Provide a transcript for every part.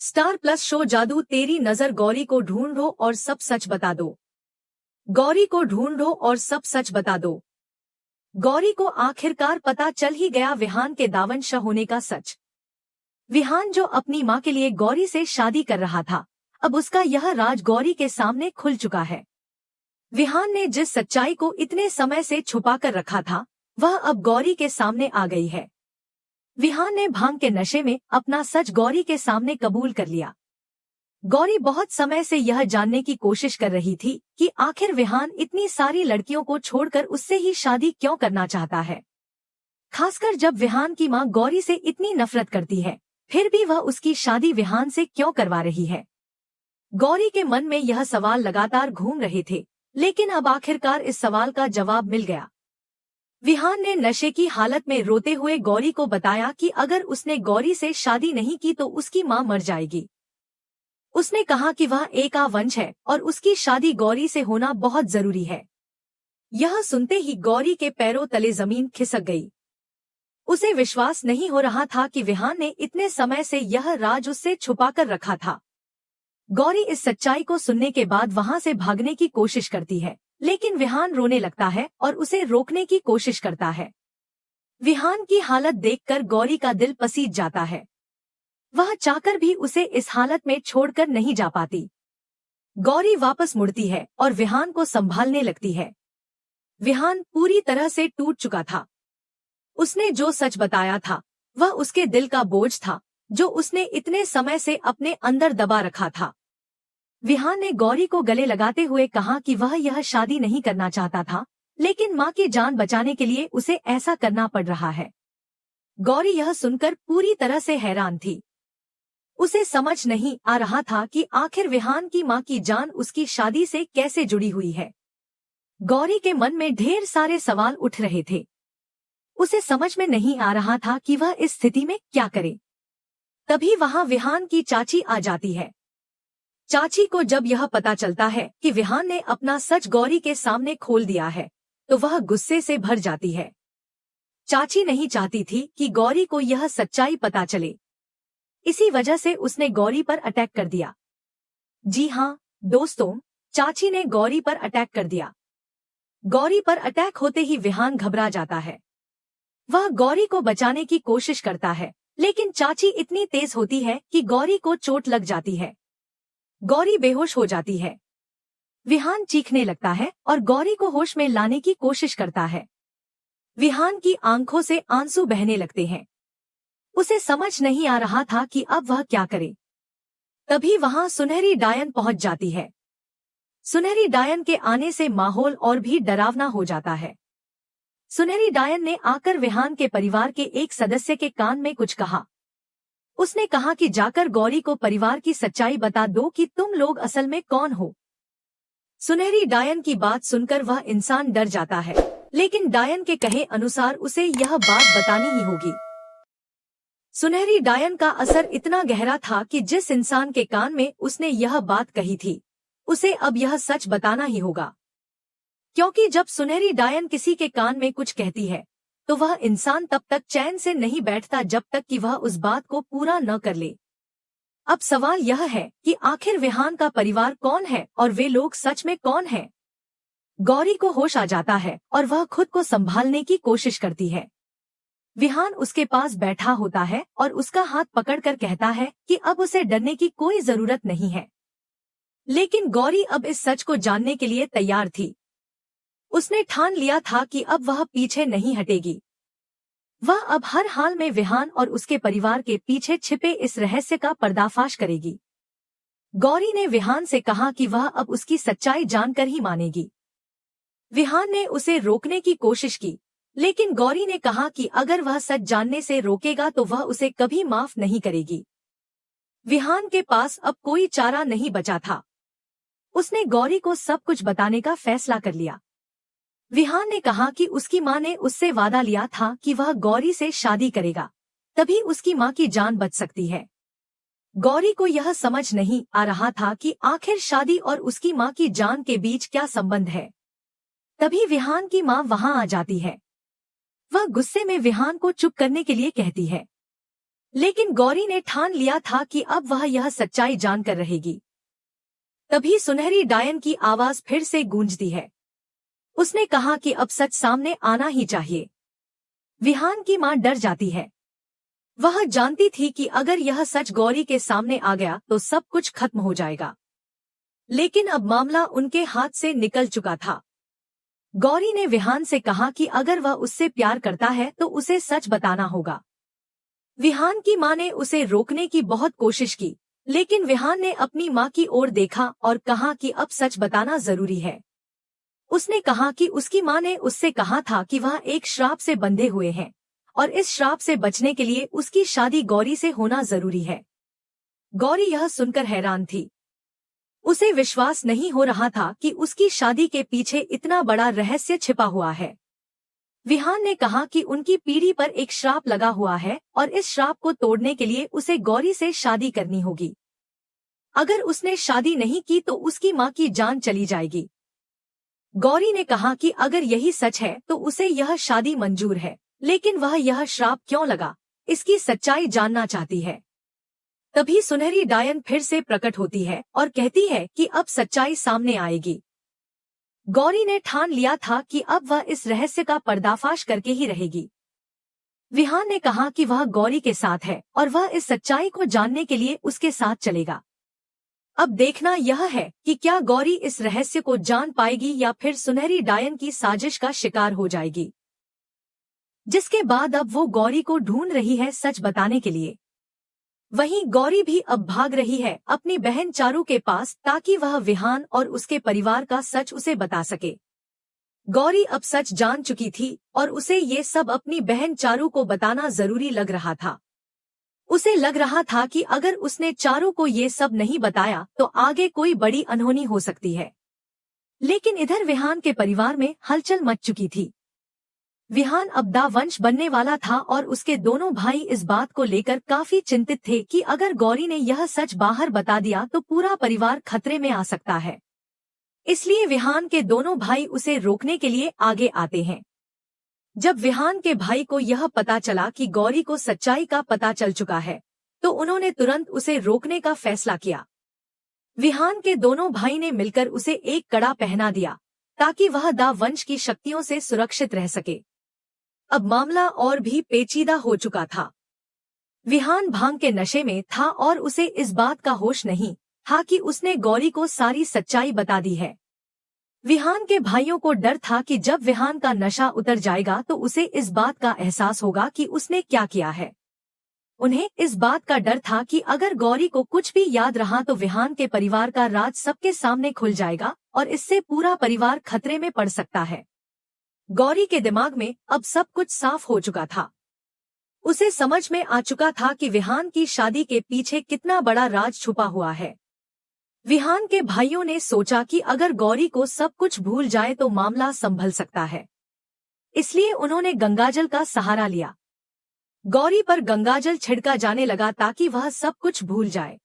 Star plus show जादू तेरी नजर गौरी को ढूंढो और सब सच बता दो। गौरी को ढूंढो और सब सच बता दो। गौरी को आखिरकार पता चल ही गया विहान के दावंश होने का सच। विहान जो अपनी मां के लिए गौरी से शादी कर रहा था, अब उसका यह राज गौरी के सामने खुल चुका है। विहान ने जिस सच्चाई को इतने समय से छुपा कर रखा था, वह अब गौरी के सामने आ गई है। विहान ने भांग के नशे में अपना सच गौरी के सामने कबूल कर लिया। गौरी बहुत समय से यह जानने की कोशिश कर रही थी कि आखिर विहान इतनी सारी लड़कियों को छोड़कर उससे ही शादी क्यों करना चाहता है। खासकर जब विहान की मां गौरी से इतनी नफरत करती है, फिर भी वह उसकी शादी विहान से क्यों करवा रही है। गौरी के मन में यह सवाल लगातार घूम रहे थे, लेकिन अब आखिरकार इस सवाल का जवाब मिल गया। विहान ने नशे की हालत में रोते हुए गौरी को बताया कि अगर उसने गौरी से शादी नहीं की तो उसकी मां मर जाएगी। उसने कहा कि वह एक वंश है और उसकी शादी गौरी से होना बहुत जरूरी है। यह सुनते ही गौरी के पैरों तले जमीन खिसक गई। उसे विश्वास नहीं हो रहा था कि विहान ने इतने समय से यह राज उससे छुपा कर रखा था। गौरी इस सच्चाई को सुनने के बाद वहां से भागने की कोशिश करती है, लेकिन विहान रोने लगता है और उसे रोकने की कोशिश करता है। विहान की हालत देखकर गौरी का दिल पसीज जाता है। वह चाहकर भी उसे इस हालत में छोड़कर नहीं जा पाती। गौरी वापस मुड़ती है और विहान को संभालने लगती है। विहान पूरी तरह से टूट चुका था। उसने जो सच बताया था, वह उसके दिल का बोझ था, जो उसने इतने समय से अपने अंदर दबा रखा था। विहान ने गौरी को गले लगाते हुए कहा कि वह यह शादी नहीं करना चाहता था, लेकिन मां की जान बचाने के लिए उसे ऐसा करना पड़ रहा है। गौरी यह सुनकर पूरी तरह से हैरान थी। उसे समझ नहीं आ रहा था कि आखिर विहान की मां की जान उसकी शादी से कैसे जुड़ी हुई है। गौरी के मन में ढेर सारे सवाल उठ रहे थे। उसे समझ में नहीं आ रहा था कि वह इस स्थिति में क्या करे। तभी वहां विहान की चाची आ जाती है। चाची को जब यह पता चलता है कि विहान ने अपना सच गौरी के सामने खोल दिया है, तो वह गुस्से से भर जाती है। चाची नहीं चाहती थी कि गौरी को यह सच्चाई पता चले। इसी वजह से उसने गौरी पर अटैक कर दिया। जी हाँ दोस्तों, चाची ने गौरी पर अटैक कर दिया। गौरी पर अटैक होते ही विहान घबरा जाता है। वह गौरी को बचाने की कोशिश करता है, लेकिन चाची इतनी तेज होती है कि गौरी को चोट लग जाती है। गौरी बेहोश हो जाती है। विहान चीखने लगता है और गौरी को होश में लाने की कोशिश करता है। विहान की आंखों से आंसू बहने लगते हैं। उसे समझ नहीं आ रहा था कि अब वह क्या करे। तभी वहां सुनहरी डायन पहुंच जाती है। सुनहरी डायन के आने से माहौल और भी डरावना हो जाता है। सुनहरी डायन ने आकर विहान के परिवार के एक सदस्य के कान में कुछ कहा। उसने कहा कि जाकर गौरी को परिवार की सच्चाई बता दो कि तुम लोग असल में कौन हो। सुनहरी डायन की बात सुनकर वह इंसान डर जाता है, लेकिन डायन के कहे अनुसार उसे यह बात बतानी ही होगी। सुनहरी डायन का असर इतना गहरा था कि जिस इंसान के कान में उसने यह बात कही थी, उसे अब यह सच बताना ही होगा। क्योंकि जब सुनहरी डायन किसी के कान में कुछ कहती है, तो वह इंसान तब तक चैन से नहीं बैठता जब तक कि वह उस बात को पूरा न कर ले। अब सवाल यह है कि आखिर विहान का परिवार कौन है और वे लोग सच में कौन हैं? गौरी को होश आ जाता है और वह खुद को संभालने की कोशिश करती है। विहान उसके पास बैठा होता है और उसका हाथ पकड़कर कहता है कि अब उसे डरने की कोई जरूरत नहीं है। लेकिन गौरी अब इस सच को जानने के लिए तैयार थी। उसने ठान लिया था कि अब वह पीछे नहीं हटेगी। वह अब हर हाल में विहान और उसके परिवार के पीछे छिपे इस रहस्य का पर्दाफाश करेगी। गौरी ने विहान से कहा कि वह अब उसकी सच्चाई जानकर ही मानेगी। विहान ने उसे रोकने की कोशिश की, लेकिन गौरी ने कहा कि अगर वह सच जानने से रोकेगा तो वह उसे कभी माफ नहीं करेगी। विहान के पास अब कोई चारा नहीं बचा था। उसने गौरी को सब कुछ बताने का फैसला कर लिया। विहान ने कहा कि उसकी मां ने उससे वादा लिया था कि वह गौरी से शादी करेगा, तभी उसकी मां की जान बच सकती है। गौरी को यह समझ नहीं आ रहा था कि आखिर शादी और उसकी मां की जान के बीच क्या संबंध है। तभी विहान की मां वहां आ जाती है। वह गुस्से में विहान को चुप करने के लिए कहती है। लेकिन गौरी ने ठान लिया था कि अब वह यह सच्चाई जानकर रहेगी। तभी सुनहरी डायन की आवाज फिर से गूंजती है। उसने कहा कि अब सच सामने आना ही चाहिए। विहान की मां डर जाती है। वह जानती थी कि अगर यह सच गौरी के सामने आ गया तो सब कुछ खत्म हो जाएगा। लेकिन अब मामला उनके हाथ से निकल चुका था। गौरी ने विहान से कहा कि अगर वह उससे प्यार करता है तो उसे सच बताना होगा। विहान की मां ने उसे रोकने की बहुत कोशिश की, लेकिन विहान ने अपनी मां की ओर देखा और कहा कि अब सच बताना जरूरी है। उसने कहा कि उसकी मां ने उससे कहा था कि वह एक श्राप से बंधे हुए हैं और इस श्राप से बचने के लिए उसकी शादी गौरी से होना जरूरी है। गौरी यह सुनकर हैरान थी। उसे विश्वास नहीं हो रहा था कि उसकी शादी के पीछे इतना बड़ा रहस्य छिपा हुआ है। विहान ने कहा कि उनकी पीढ़ी पर एक श्राप लगा हुआ है और इस श्राप को तोड़ने के लिए उसे गौरी से शादी करनी होगी। अगर उसने शादी नहीं की तो उसकी मां की जान चली जाएगी। गौरी ने कहा कि अगर यही सच है तो उसे यह शादी मंजूर है, लेकिन वह यह श्राप क्यों लगा, इसकी सच्चाई जानना चाहती है। तभी सुनहरी डायन फिर से प्रकट होती है और कहती है कि अब सच्चाई सामने आएगी। गौरी ने ठान लिया था कि अब वह इस रहस्य का पर्दाफाश करके ही रहेगी। विहान ने कहा कि वह गौरी के साथ है और वह इस सच्चाई को जानने के लिए उसके साथ चलेगा। अब देखना यह है कि क्या गौरी इस रहस्य को जान पाएगी या फिर सुनहरी डायन की साजिश का शिकार हो जाएगी। जिसके बाद अब वो गौरी को ढूंढ रही है सच बताने के लिए। वहीं गौरी भी अब भाग रही है अपनी बहन चारू के पास ताकि वह विहान और उसके परिवार का सच उसे बता सके। गौरी अब सच जान चुकी थी और उसे ये सब अपनी बहन चारू को बताना जरूरी लग रहा था। उसे लग रहा था कि अगर उसने चारू को ये सब नहीं बताया तो आगे कोई बड़ी अनहोनी हो सकती है। लेकिन इधर विहान के परिवार में हलचल मच चुकी थी। विहान अब दा वंश बनने वाला था और उसके दोनों भाई इस बात को लेकर काफी चिंतित थे कि अगर गौरी ने यह सच बाहर बता दिया तो पूरा परिवार खतरे में आ सकता है। इसलिए विहान के दोनों भाई उसे रोकने के लिए आगे आते हैं। जब विहान के भाई को यह पता चला कि गौरी को सच्चाई का पता चल चुका है तो उन्होंने तुरंत उसे रोकने का फैसला किया। विहान के दोनों भाई ने मिलकर उसे एक कड़ा पहना दिया ताकि वह दा वंश की शक्तियों से सुरक्षित रह सके। अब मामला और भी पेचीदा हो चुका था। विहान भांग के नशे में था और उसे इस बात का होश नहीं था कि उसने गौरी को सारी सच्चाई बता दी है। विहान के भाइयों को डर था कि जब विहान का नशा उतर जाएगा तो उसे इस बात का एहसास होगा कि उसने क्या किया है। उन्हें इस बात का डर था कि अगर गौरी को कुछ भी याद रहा तो विहान के परिवार का राज सबके सामने खुल जाएगा और इससे पूरा परिवार खतरे में पड़ सकता है। गौरी के दिमाग में अब सब कुछ साफ हो चुका था। उसे समझ में आ चुका था कि विहान की शादी के पीछे कितना बड़ा राज छुपा हुआ है। विहान के भाइयों ने सोचा कि अगर गौरी को सब कुछ भूल जाए तो मामला संभल सकता है। इसलिए उन्होंने गंगाजल का सहारा लिया। गौरी पर गंगाजल छिड़का जाने लगा ताकि वह सब कुछ भूल जाए।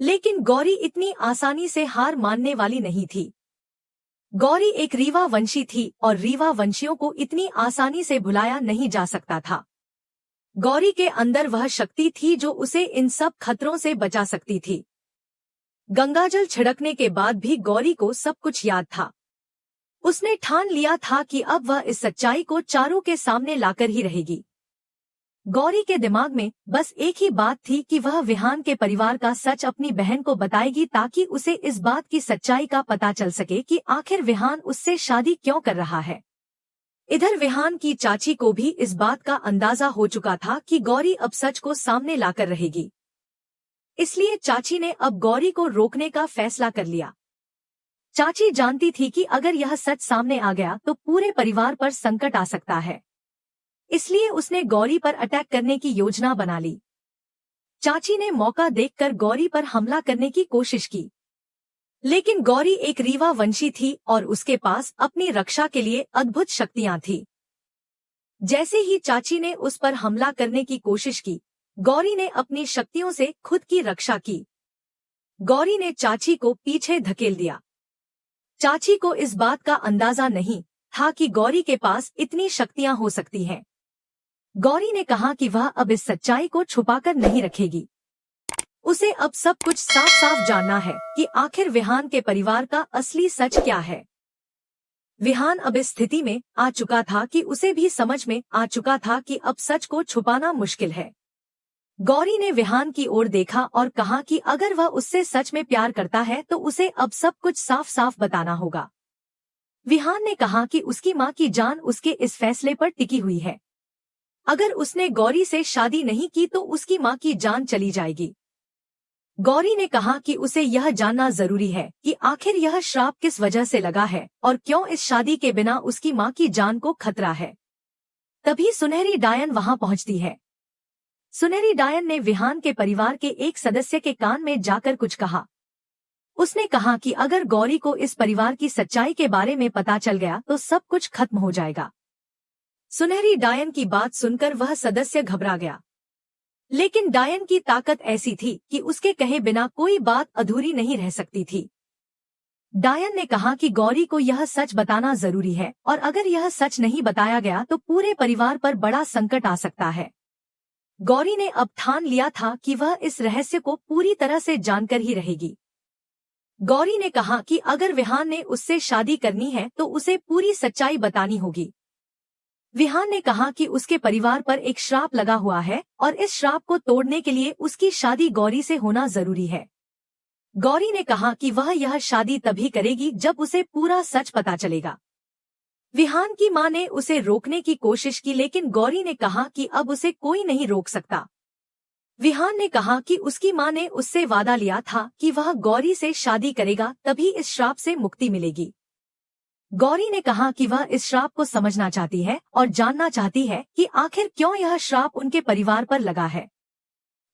लेकिन गौरी इतनी आसानी से हार मानने वाली नहीं थी। गौरी एक रीवा वंशी थी और रीवा वंशियों को इतनी आसानी से भुलाया नहीं जा सकता था। गौरी के अंदर वह शक्ति थी जो उसे इन सब खतरों से बचा सकती थी। गंगाजल छिड़कने के बाद भी गौरी को सब कुछ याद था। उसने ठान लिया था कि अब वह इस सच्चाई को चारू के सामने लाकर ही रहेगी। गौरी के दिमाग में बस एक ही बात थी कि वह विहान के परिवार का सच अपनी बहन को बताएगी ताकि उसे इस बात की सच्चाई का पता चल सके कि आखिर विहान उससे शादी क्यों कर रहा है। इधर विहान की चाची को भी इस बात का अंदाजा हो चुका था कि गौरी अब सच को सामने लाकर रहेगी। इसलिए चाची ने अब गौरी को रोकने का फैसला कर लिया। चाची जानती थी कि अगर यह सच सामने आ गया तो पूरे परिवार पर संकट आ सकता है। इसलिए उसने गौरी पर अटैक करने की योजना बना ली। चाची ने मौका देखकर गौरी पर हमला करने की कोशिश की, लेकिन गौरी एक रीवा वंशी थी और उसके पास अपनी रक्षा के लिए अद्भुत शक्तियां थी। जैसे ही चाची ने उस पर हमला करने की कोशिश की, गौरी ने अपनी शक्तियों से खुद की रक्षा की। गौरी ने चाची को पीछे धकेल दिया। चाची को इस बात का अंदाजा नहीं था कि गौरी के पास इतनी शक्तियां हो सकती हैं। गौरी ने कहा कि वह अब इस सच्चाई को छुपाकर नहीं रखेगी। उसे अब सब कुछ साफ साफ जानना है कि आखिर विहान के परिवार का असली सच क्या है। विहान अब इस स्थिति में आ चुका था कि उसे भी समझ में आ चुका था कि अब सच को छुपाना मुश्किल है। गौरी ने विहान की ओर देखा और कहा कि अगर वह उससे सच में प्यार करता है तो उसे अब सब कुछ साफ साफ बताना होगा। विहान ने कहा कि उसकी मां की जान उसके इस फैसले पर टिकी हुई है। अगर उसने गौरी से शादी नहीं की तो उसकी मां की जान चली जाएगी। गौरी ने कहा कि उसे यह जानना जरूरी है कि आखिर यह श्राप किस वजह से लगा है और क्यों इस शादी के बिना उसकी मां की जान को खतरा है। तभी सुनहरी डायन वहां पहुंचती है। सुनहरी डायन ने विहान के परिवार के एक सदस्य के कान में जाकर कुछ कहा। उसने कहा कि अगर गौरी को इस परिवार की सच्चाई के बारे में पता चल गया तो सब कुछ खत्म हो जाएगा। सुनहरी डायन की बात सुनकर वह सदस्य घबरा गया, लेकिन डायन की ताकत ऐसी थी कि उसके कहे बिना कोई बात अधूरी नहीं रह सकती थी। डायन ने कहा कि गौरी को यह सच बताना जरूरी है और अगर यह सच नहीं बताया गया तो पूरे परिवार पर बड़ा संकट आ सकता है। गौरी ने अब ठान लिया था कि वह इस रहस्य को पूरी तरह से जानकर ही रहेगी। गौरी ने कहा कि अगर विहान ने उससे शादी करनी है तो उसे पूरी सच्चाई बतानी होगी। विहान ने कहा कि उसके परिवार पर एक श्राप लगा हुआ है और इस श्राप को तोड़ने के लिए उसकी शादी गौरी से होना जरूरी है। गौरी ने कहा कि वह यह शादी तभी करेगी जब उसे पूरा सच पता चलेगा। विहान की मां ने उसे रोकने की कोशिश की, लेकिन गौरी ने कहा कि अब उसे कोई नहीं रोक सकता। विहान ने कहा कि उसकी मां ने उससे वादा लिया था कि वह गौरी से शादी करेगा तभी इस श्राप से मुक्ति मिलेगी। गौरी ने कहा कि वह इस श्राप को समझना चाहती है और जानना चाहती है कि आखिर क्यों यह श्राप उनके परिवार पर लगा है।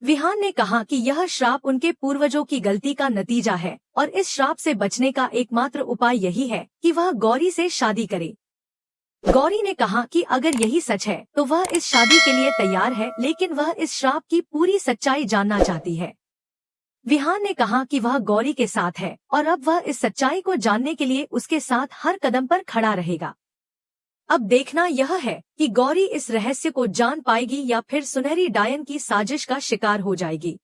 विहान ने कहा कि यह श्राप उनके पूर्वजों की गलती का नतीजा है और इस श्राप से बचने का एकमात्र उपाय यही है कि वह गौरी से शादी करे। गौरी ने कहा कि अगर यही सच है तो वह इस शादी के लिए तैयार है, लेकिन वह इस श्राप की पूरी सच्चाई जानना चाहती है। विहान ने कहा कि वह गौरी के साथ है और अब वह इस सच्चाई को जानने के लिए उसके साथ हर कदम पर खड़ा रहेगा। अब देखना यह है कि गौरी इस रहस्य को जान पाएगी या फिर सुनहरी डायन की साजिश का शिकार हो जाएगी।